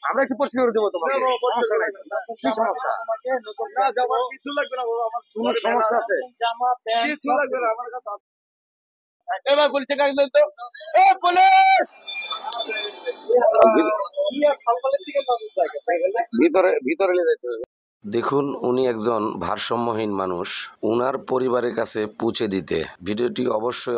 আমরা একটু পরিষ্কার করে দেবো তোমাকে, সমস্যা নাই। কি সমস্যা? কিছু লাগবে না বাবা, আমার কোনো সমস্যা আছে? জামা প্যান্ট কিছু লাগবে না, আমার কাছে আছে। এবার পুলিশে কাজ দেন তো। এ পুলিশ! ভিতরে ভিতরে নিয়ে যেতে হবে। দেখুন, উনি একজন ভারসাম্যহীন মানুষ। উনার পরিবারের কাছে পৌঁছে দিতে ভিডিওটি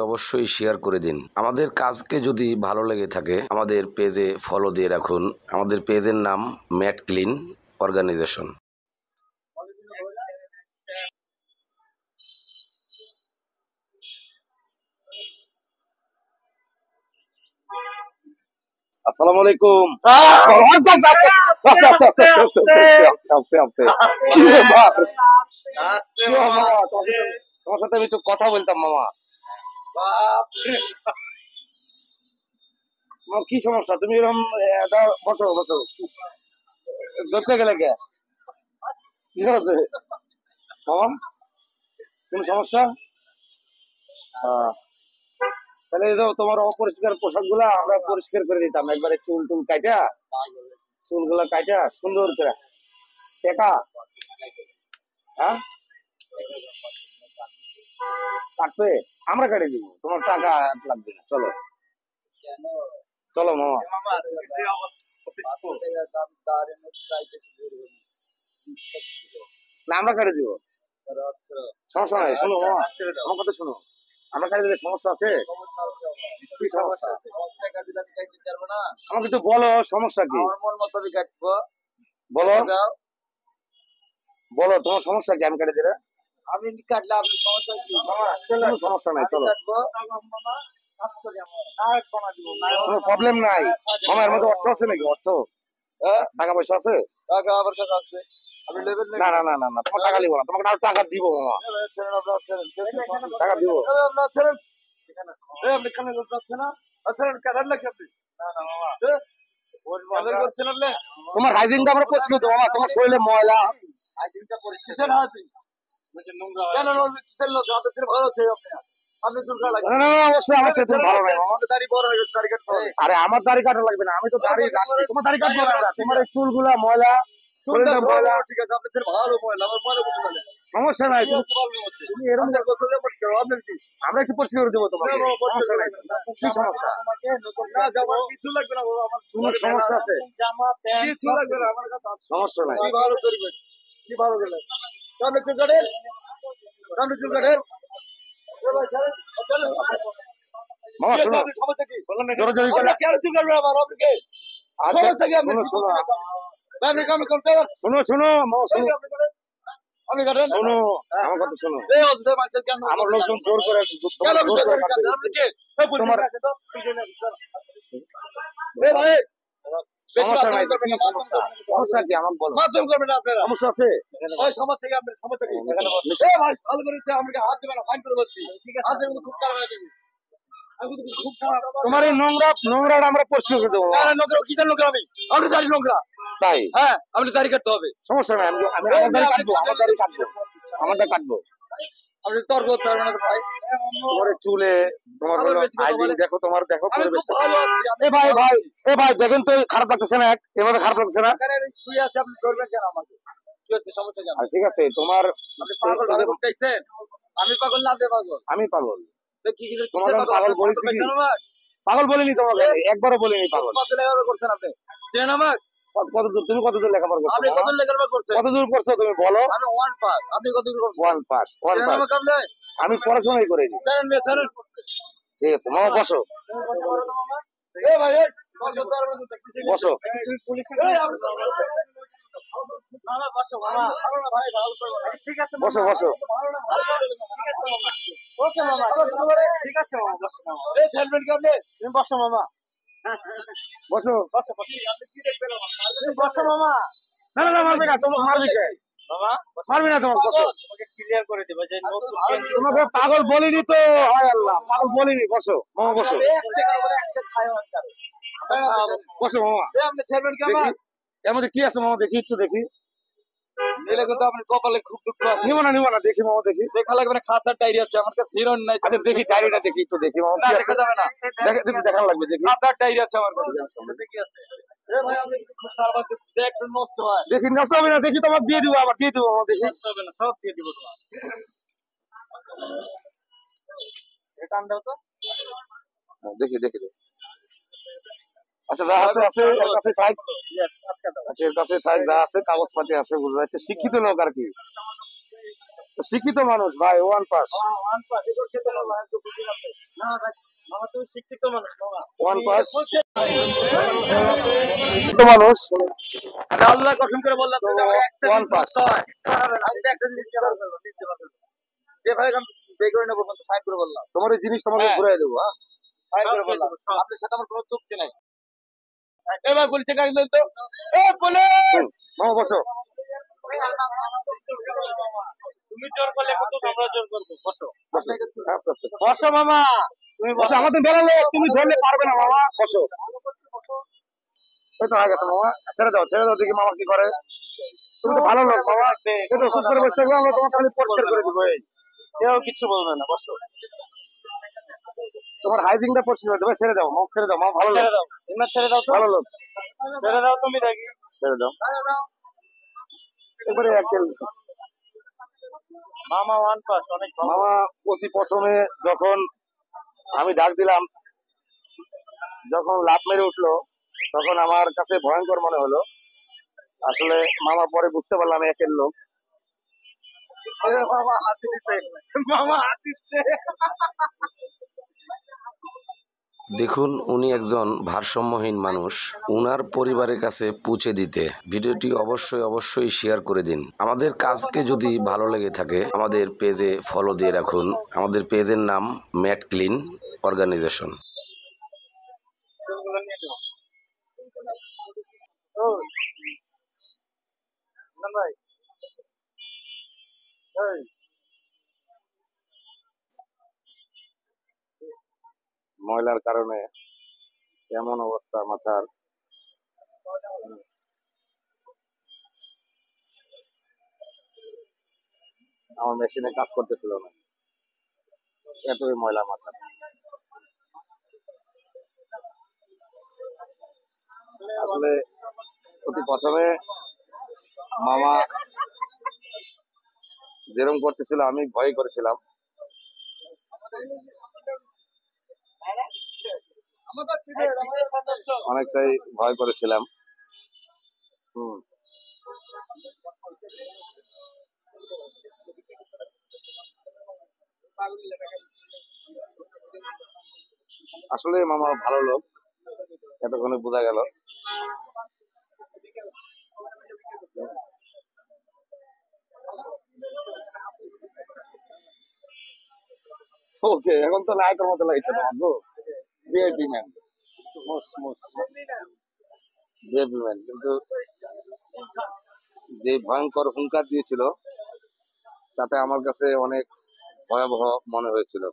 অবশ্যই শেয়ার করে দিন। আমাদের কাজকে যদি ভালো লেগে থাকে আমাদের পেজে ফলো দিয়ে রাখুন। আমাদের পেজের নাম ম্যাট ক্লিন অর্গানাইজেশন। আসসালামু আলাইকুম। আস্তে আস্তে আস্তে আস্তে আস্তে আস্তে। কি ব্যাপার? আস্তে কি মামা। মামা, তোমার সাথে আমি একটু কথা বলতাম মামা। বাপরে। তোমার কি সমস্যা? তুমি এরকম দাও, বসো বসো। ধরতে গেলে কে? কি আছে মামা? কোন সমস্যা? তাহলে এই যে তোমার অপরিষ্কার পোশাক গুলা আমরা পরিষ্কার করে দিতাম একবারে, চুল টুল কাটা, চুলগুলা কাটা সুন্দর করে। টাকা? হ্যাঁ, কাটবে? আমরা কেটে দিব, তোমার টাকা লাগবে না। চলো চলো মামা। মামা, এই অবস্থা। না, আমরা কেটে দিব, সমস্যা নাই। শোনো মামা, আমার কথা শোনো, আমরা কেটে দিলে সমস্যা আছে? কি সমস্যা? আমাকে তো বলো সমস্যা কি? আমার মন মতো আমি কাটবো। বলো বলো, তোমার সমস্যা কি? আমি কেটে দিলে আমি কাটলে আপনার সমস্যা কি? কোনো সমস্যা নাই, চলো। কাটবো। মামা, কাজ করি আমরা। নায়ক বানা দিব, নায়ক। কোনো প্রবলেম নাই মামা। এর মধ্যে অর্থ আছে নাকি? অর্থ, টাকা পয়সা আছে? টাকা আমার কাছে আছে। আপনি নেবেন না না না না না, তোমার টাকা দিব না, তোমাকে আরো টাকা দিব মামা, টাকা দিব। আপনি কানে যাচ্ছে না? আচ্ছা কাটার লাগছে আপনি। না না মামা, করছেন আপনি? তোমার হাইজিনটা আমরা পরিষ্কার করতে মামা, তোমার শরীরে ময়লা। আইডিটা পরিষ্কার আছে। কেন কিসের লোক? আপনার থেকে ভালো আছে আপনি। আপনি চুল কাটা না না না, অবশ্যই আমার থেকে তুমি ভালো নাই মামা। দাড়ি বড় হয়ে গেছে, দাড়ি কাটতে হবে। আরে আমার দাড়ি কাটা লাগবে না, আমি তো দাড়ি রাখছি, তোমার দাড়ি কাটবো না আমরা। তোমার এই চুলগুলা ময়লা, শরীরটা ময়লা। ঠিক আছে, আপনার থেকে ভালো ময়লা, আমার ময়লা করতে পারে। সমস্যা নাই, তুমি এরকম পরিষ্কার আপনার কি? আমরা একটু পরিষ্কার করে দেবো তোমাকে, সমস্যা নাই। কি সমস্যা? না জামা কিছু লাগবে না বাবা, আমার কোনো সমস্যা আছে? জামা প্যান্ট কিছু লাগবে না, আমার কাছে আছে। সমস্যা নাই। কি ভালো করবেন, কি ভালো করবেন। সামনে চুল কাটেন, সামনে চুল কাটেন। মামা শোনো, সমস্যা কি? জোরে জোরে করলে। কেন চুল কাটবেন আমার আপনাকে? আচ্ছা সমস্যা কি আপনার? শোনো শোনো আপনি কাম করতে পারেন। শোনো শোনো মামা, শোনো আপনি কাটেন। শোনো, আমার কথা শোনো। এই অবস্থায় মানুষের কেন? আমার লোকজন জোর করে কেন জোর বিচার করে করেন? কাটবে। আপনি কে? পুলিশ তোমার- আছে তো? এই ভাই, সমস্যা নাই, কি সমস্যা? সমস্যা কি আমাকে বলো। মাধ্যম করবেন না আপনারা। সমস্যা আছে? ওই সমস্যা কি আপনার? সমস্যা কি? এই ভাই, ভালো করে ইচ্ছা আমাকে হাত দেবেন, ফাইন করে বলছি। হাতের মধ্যে খুব খারাপ হয়ে যাবে। আমি কিন্তু খুব খারাপ। তোমার এই নোংরাটা আমরা পরিষ্কার করে দেবো। না, না, নোংরা, কিসের নোংরা আমি? আপনি জানি নোংরা। তাই? হ্যাঁ, আপনি দাড়ি কাটতে হবে। সমস্যা নাই, আমি আমার দাড়ি কাটবো, আমার দাড়ি কাটবো, আমারটা কাটবো। আপনি তর্ক করতে পারবেন না তো ভাই। তোমার এই চুলে, তোমার হলো হাইজিন দেখো, তোমার দেখো আমি খুব পরিবেশটা। ভালো আছি। এ ভাই ভাই, এ ভাই দেখেন তো, খারাপ লাগতেছে না? এভাবে খারাপ লাগতেছে না? এখানে শুয়ে আছে, আপনি ধরবেন কেন আমাকে? কি হচ্ছে, সমস্যা কেন? ঠিক আছে, তোমার আপনি পাগল ভাবে করতেছেন। আমি পাগল না, আপনি পাগল। আমি পাগল। তো কি কিসের তোমাকে আমি পাগল বলেছি কি? কেন আমাকে? পাগল বলিনি তোমাকে, একবারও বলিনি পাগল। কত লেখাপড়া করছেন আপনি? চেনেন আমাকে? কতদূর তুমি কতদূর লেখাপড়া করছো? আপনি কত লেখাপড়া করছেন? কতদূর করছো তুমি বলো? আমি 1 পাস। আপনি কত দূর করছেন? ওয়ান পাস, ওয়ান চেনেন পাস। আমাকে আপনি? আমি পড়াশোনাই করিনি। চেনেন না, চেনেন। ঠিক আছে মামা, বসো এই ভাই, এই বসো তো, আর বসো তো। বসো। এই আপনি তো- না, না, বসো মামা। ভালো না ভাই, ভালো করে বলো। ঠিক আছে মামা। বসো বসো। ভালো না, ভালো করে বলো। ঠিক আছে মামা। ওকে মামা। ঠিক আছে মামা, বসো মামা। এই ছেড়বেন কি আপনি? তুমি বসো মামা। বসো। বসো, বসো। আপনি কি দেখবেন মামা? তুমি বসো মামা। না না না, মারবি না, তোমাকে মারবি কে? মামা, মারবি না তোমাকে, বসো। তোমাকে ক্লিয়ার করে দেব যে নতুন তোমাকে পাগল বলিনি তো, হায় আল্লাহ, পাগল বলিনি। বসো মামা, বসো একটা করে একটা খায় আনতাম। বসো মামা। এই আপনি ছেড়বেন কি মামা? দেখি এর মধ্যে কি আছে মামা, দেখি একটু দেখি। এলে কিন্তু আপনার কপালে খুব দুঃখ আছে। নিব না দেখি মামা দেখি। দেখা লাগবে না, খাতার ডায়েরি আছে আমার কাছে, হিরোইন নাই। আচ্ছা দেখি ডায়েরিটা দেখি, একটু দেখি মামা না, কি দেখা আছে। যাবে না। দেখান লাগবে দেখি। খাতার ডায়েরি আছে আমার কাছে। কি আছে? এ ভাই, আমি খুব খারাপ আছে, একটু নষ্ট হয়। দেখি নষ্ট হবে না, দেখি তোমাকে দিয়ে দিব, আবার দিয়ে দিব মামা দেখি। নষ্ট হবে না, সব দিয়ে দিব তোমার। এটা আনদাও তো। দেখি দেখি দেখি। আচ্ছা যা আছে আছে এর কাছে থাক। আচ্ছা এর কাছে থাক, যা আছে কাগজপাতি আছে, বোঝা যাচ্ছে শিক্ষিত লোক আর কি, তো শিক্ষিত মানুষ ভাই, ওয়ান পাস। ওয়ান পাস এটা খেতে না ভাই, তো বুঝি না। না ভাই, মামা তুমি শিক্ষিত মানুষ মামা। ওয়ান পাস শিক্ষিত মানুষ। আমি আল্লাহর কসম করে বললাম যে আমার একটা ওয়ান পাস। আমি তো একটা জিনিস নিতে পারবো না। যে ভাই আমি বের নেবো, সাইড করে বললাম। তোমার এই জিনিস তোমাকে হ্যাঁ। ঘুরাই দেবো। হ্যাঁ সাইড করে বললাম, আপনার সাথে আমার কোনো চুক্তি নাই। এবার পুলিশে কাজ দিল তো। এ পুলিশ, মামা বসো। তুমি জোর করলে কত, আমরা জোর করবো। বসো বসো আস্তে আস্তে বসো মামা, তুমি বসো, আমাদের বেলা লোক, তুমি ধরলে পারবে না মামা, বসো। এই তো হয়ে গেছে মামা, ছেড়ে দাও দেখি মামা কি করে। তুমি তো ভালো লোক মামা, এই তো চুপ করে বসে থাকলে আমরা তোমার খালি পরিষ্কার করে দিব। এই কেউ কিছু বলবে না, বসো। তোমার হাইজিংটা পরিষ্কার করে দেবে, ছেড়ে দাও মামা, ছেড়ে দাও মামা, ভালো লোক, ছেড়ে দাও, এমনি ছেড়ে দাও তো। ভালো লোক, ছেড়ে দাও তুমি, দেখি ছেড়ে দাও। এবারে একদিন মামা ওয়ান পাস অনেক ভালো। মামা অতি প্রথমে যখন আমি ডাক দিলাম, যখন লাফ মেরে উঠলো, তখন আমার কাছে ভয়ঙ্কর মনে হলো। আসলে মামা পরে বুঝতে পারলাম একের লোক। মামা হাসি দিচ্ছে, মামা হাসিচ্ছে। দেখুন, উনি একজন ভারসাম্যহীন মানুষ। উনার পরিবারের কাছে পৌঁছে দিতে ভিডিওটি অবশ্যই শেয়ার করে দিন। আমাদের কাজকে যদি ভালো লেগে থাকে আমাদের পেজে ফলো দিয়ে রাখুন। আমাদের পেজের নাম ম্যাট ক্লিন অর্গানাইজেশন। ভাই ময়লার কারণে এমন অবস্থা মাথার, আমার মেশিনে কাজ করতেছিল না, এতই ময়লা মাথা। আসলে অতি প্রথমে মামা যেরকম করতেছিল আমি ভয় করেছিলাম, অনেকটাই ভয় করেছিলাম। আসলে মামা ভালো লোক, এতক্ষণে বোঝা গেল। ওকে, এখন তো নায়কের মতো লাগছে তোমার গো, ভিআইপি ম্যান, ভিআইপি ম্যান। কিন্তু যে ভয়ঙ্কর হুঙ্কার দিয়েছিল তাতে আমার কাছে অনেক ভয়াবহ মনে হয়েছিল।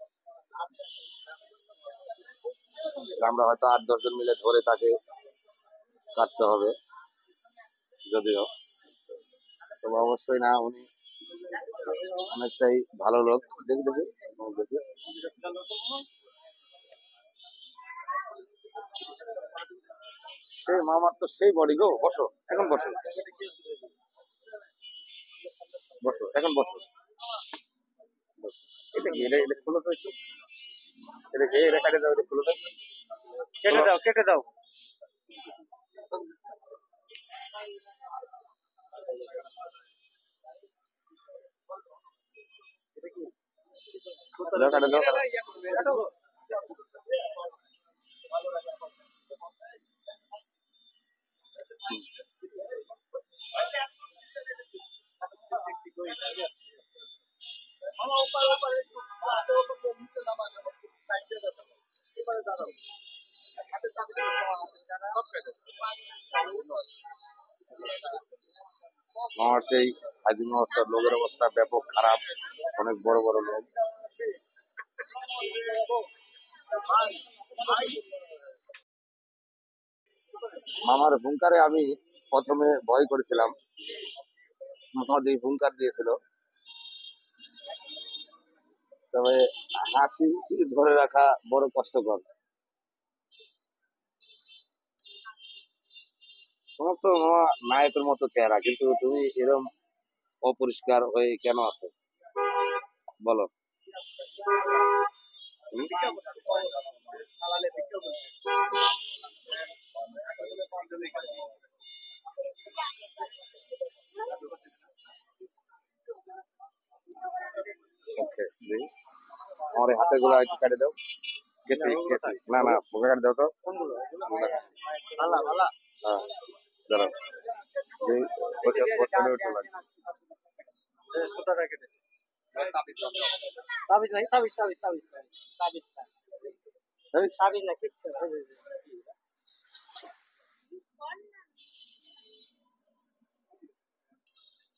আমরা হয়তো 8-10 জন মিলে ধরে তাকে কাটতে হবে, যদিও তবে অবশ্যই না, উনি অনেকটাই ভালো লোক। দেখি দেখি দেখি, সেই মামার তো সেই বডি গো। বসো এখন, বসো বসো এখন, বসো বসো। এটা কি, এটা খুলো তো একটু, এটা কি, এটা কাটে দাও, এটা খুলো তো, কেটে দাও। দাও, কাটে দাও। আমার সেই হাইজিন অবস্থা, লোকের অবস্থা ব্যাপক খারাপ, অনেক বড় বড় লোক। মামার হুঙ্কারে আমি প্রথমে ভয় করেছিলাম, মোটামুটি হুঙ্কার দিয়েছিল। তবে হাসি ধরে রাখা বড় কষ্টকর। তোমার তো মামা নায়কের মতো চেহারা, কিন্তু তুমি এরকম অপরিষ্কার হয়ে কেন আছো বলো? ওকে, আমার এই হাতের গুলো একটু কাটে দাও। কেটে কেটে না না পোকা কাটে দাও তো। হ্যাঁ, দাঁড়াও। এই বসলে উঠে লাগবে। এই,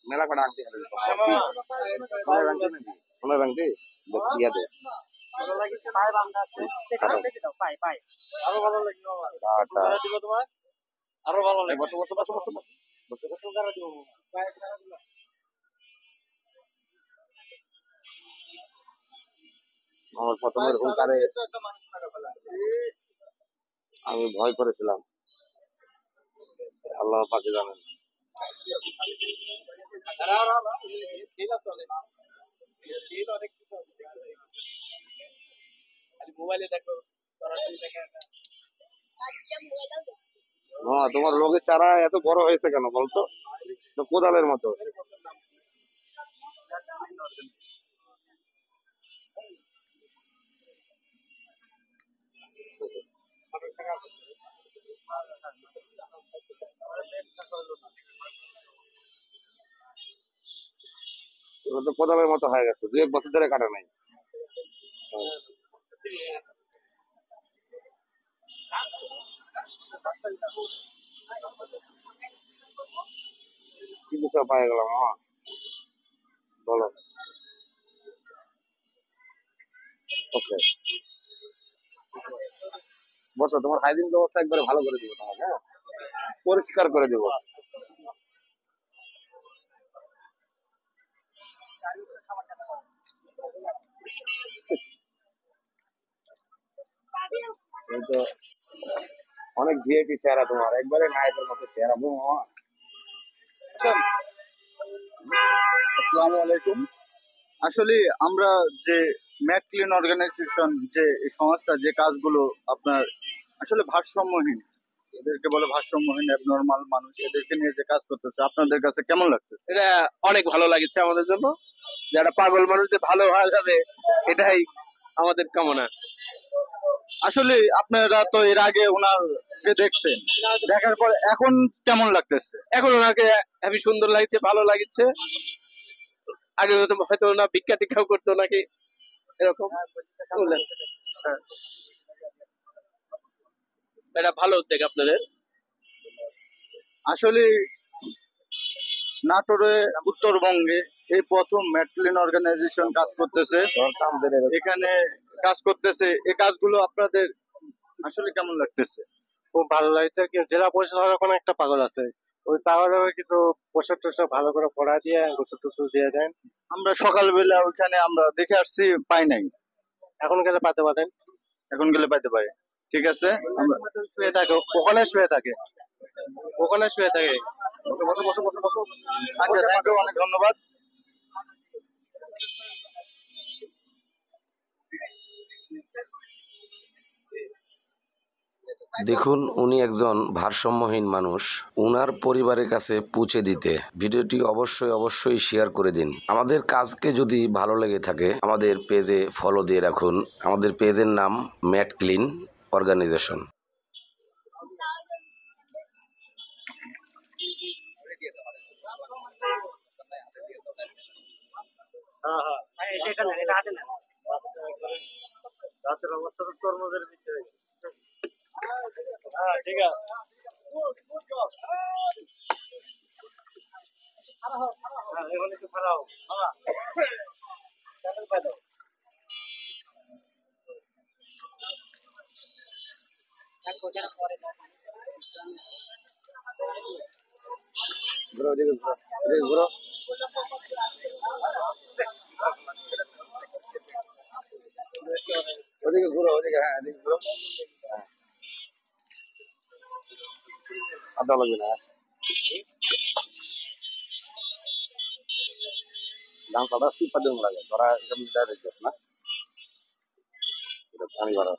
মেলা কটা আংটি হাতে দিতো। সোনার আংটি নাকি? সোনার আংটি ইয়াতে আরো ভালো লাগে। বসো বসো বসো বসো বসো বসো। আমার প্রথমের হুঙ্কারে আমি ভয় করেছিলাম, আল্লাহ পাকে জানেন। মোবাইলে দেখো, তোমার লোকের চারা এত বড় হয়েছে কেন বলতো? তো কোদালের মতো। ওটা তো কোদালের মতো হয়ে গেছে, 2 এক বছর ধরে কাটা নাই। কি কিছু পাই গেলাম মামা বলো। ওকে, বসো। তোমার হাইজিন ব্যবস্থা একবারে ভালো করে দিব তোমাকে, হ্যাঁ, পরিষ্কার করে দিব। এই তো অনেক ভিআইপি চেহারা তোমার, একবারে নায়কের মতো চেহারা গো মামা। আসসালামু আলাইকুম। আসলে আমরা যে ম্যাট ক্লিন অর্গানাইজেশন, যে এই সংস্থা যে কাজগুলো আপনার আসলে ভারসাম্যহীন, এদেরকে বলে ভারসাম্যহীন অ্যাবনর্মাল মানুষ, এদেরকে নিয়ে যে কাজ করতেছে, আপনাদের কাছে কেমন লাগতেছে? এটা অনেক ভালো লাগছে আমাদের জন্য। যারা পাগল মানুষ যে ভালো হওয়া যাবে, এটাই আমাদের কামনা। আসলে আপনারা তো এর আগে ওনাকে দেখছেন, দেখার পর এখন কেমন লাগতেছে? এখন ওনাকে হেবি সুন্দর লাগছে, ভালো লাগছে। আগে হয়তো না ভিক্ষা টিক্ষাও করতো নাকি এরকম। বুঝলেন? হ্যাঁ। এটা ভালো উদ্যোগ আপনাদের। আসলে নাটোরে, উত্তরবঙ্গে এই প্রথম ম্যাট ক্লিন অর্গানাইজেশন কাজ করতেছে, এখানে কাজ করতেছে। এই কাজগুলো আপনাদের আসলে কেমন লাগতেছে? খুব ভালো লাগছে। কি জেলা পরিষদের ওখানে একটা পাগল আছে, ওই পাগলের কিছু পোশাক টোশাক ভালো করে পড়া দিয়ে গোসল টোসল দিয়ে দেন। আমরা সকালবেলা ওইখানে আমরা দেখে আসছি, পাই নাই। এখন গেলে পাতে পারেন, এখন গেলে পাইতে পারি। ঠিক আছে, আমরা শুয়ে থাকে ওখানে, শুয়ে থাকে ওখানে শুয়ে থাকে। বসো বসো বসো বসো বসো। আচ্ছা, থ্যাংক ইউ, অনেক ধন্যবাদ। দেখুন, উনি একজন ভারসাম্যহীন মানুষ। উনার পরিবারের কাছে পৌঁছে দিতে ভিডিওটি অবশ্যই অবশ্যই শেয়ার করে দিন। আমাদের কাজকে যদি ভালো লেগে থাকে আমাদের পেজে ফলো দিয়ে রাখুন। আমাদের পেজের নাম ম্যাট ক্লিন অর্গানাইজেশন। রাতের অবস্থা তো কর্মদের ভিতরে। হ্যাঁ, ঠিক আছে। হ্যাঁ, এখানে একটু খারাপ। ঘুরো, এদিকে ঘুরো, এদিকে ঘুরো। ওদিকে ঘুরো, ওদিকে, হ্যাঁ এদিকে ঘুরো। আদা লাগবে না। দাম কত? সিপার দিন লাগে তোরা এরকম ডাইরেক্ট যাস না, এটা পানি ভরা।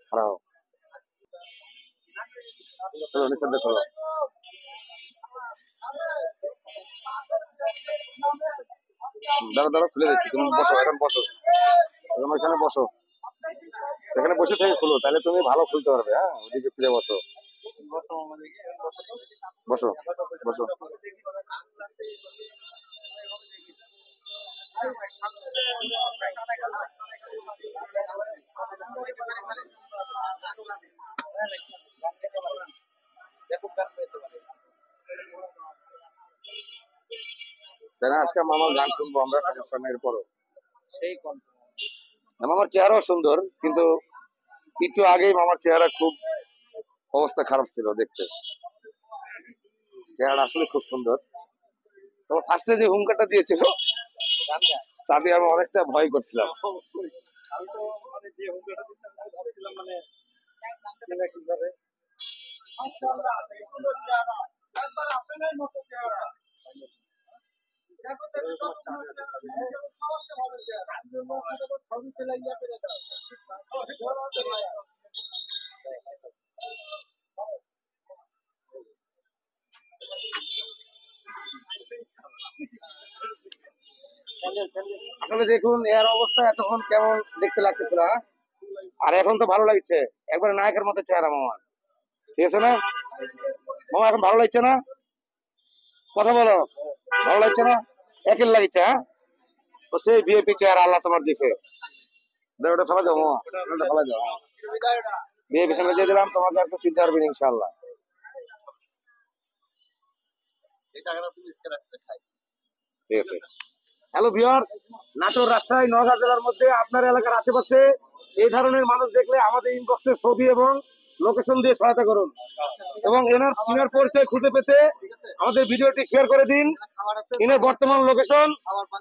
খারাপ চলো নিচে দেখো। দাঁড়া দাঁড়া, খুলে দিচ্ছি, তুমি বসো, এখন বসো, এখন এখানে বসো, এখানে বসে থেকে খুলো, তাহলে তুমি ভালো খুলতে পারবে। হ্যাঁ, ওদিকে ফিরে বসো, বসো বসো। তাই না, আজকে মামার গান শুনবো আমরা সময়ের পরও। মামার চেহারাও সুন্দর, কিন্তু একটু আগেই মামার চেহারা খুব অবস্থা খারাপ ছিল দেখতে। চেহারা আসলে খুব সুন্দর। তবে ফার্স্টে যে হুমকাটা দিয়েছিল তাতে আমি অনেকটা ভয় করছিলাম। আসলে দেখুন এর অবস্থা এতক্ষণ কেমন দেখতে লাগতেছিল, হ্যাঁ? আর এখন তো ভালো লাগছে, একবার নায়কের মতো চেহারা মামা, ঠিক আছে না মামা? এখন ভালো লাগছে না? কথা বলো, ভালো লাগছে না? একের লাগছে, হ্যাঁ? তো সেই ভিআইপি চেহারা আল্লাহ তোমার দিছে। ওটা ফেলা যাও মামা, ওটা ফেলা যাও। ভিআইপি সামনে দিয়ে দিলাম, তোমাকে আর কিছু চিন্তা করবে না ইনশাআল্লাহ। ঠিক আছে। হ্যালো ভিউয়ার্স, নাটোর, রাজশাহী, নওগাঁ জেলার মধ্যে আপনার এলাকার আশেপাশে এই ধরনের মানুষ দেখলে আমাদের ইনবক্সে ছবি এবং লোকেশন দিয়ে সহায়তা করুন, এবং ইনার পরিচয় খুঁজে পেতে আমাদের ভিডিওটি শেয়ার করে দিন। ইনার বর্তমান location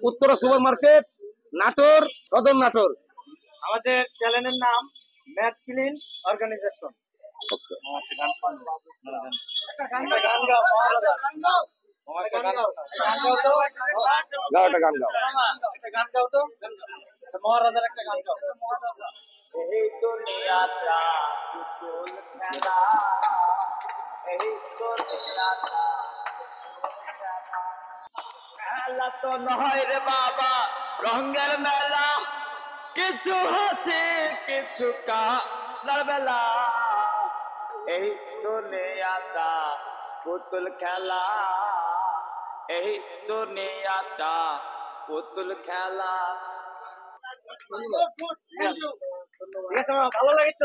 Uttara super market, Natore, সদর নাটোর। আমাদের চ্যানেলের নাম ম্যাট ক্লিন অর্গানাইজেশন। গাও একটা গান গাও। মহারাজার একটা গান গাও। এই দুনিয়াটা পুতুল খেলা, এই দুনিয়াটা খেলা তো নয় রে বাবা, রঙের মেলা, কিছু হাসি কিছু কান্নার বেলা। এই দুনিয়াটা পুতুল খেলা, এই দুনিয়াটা পুতুল খেলা। ভালো লাগছে।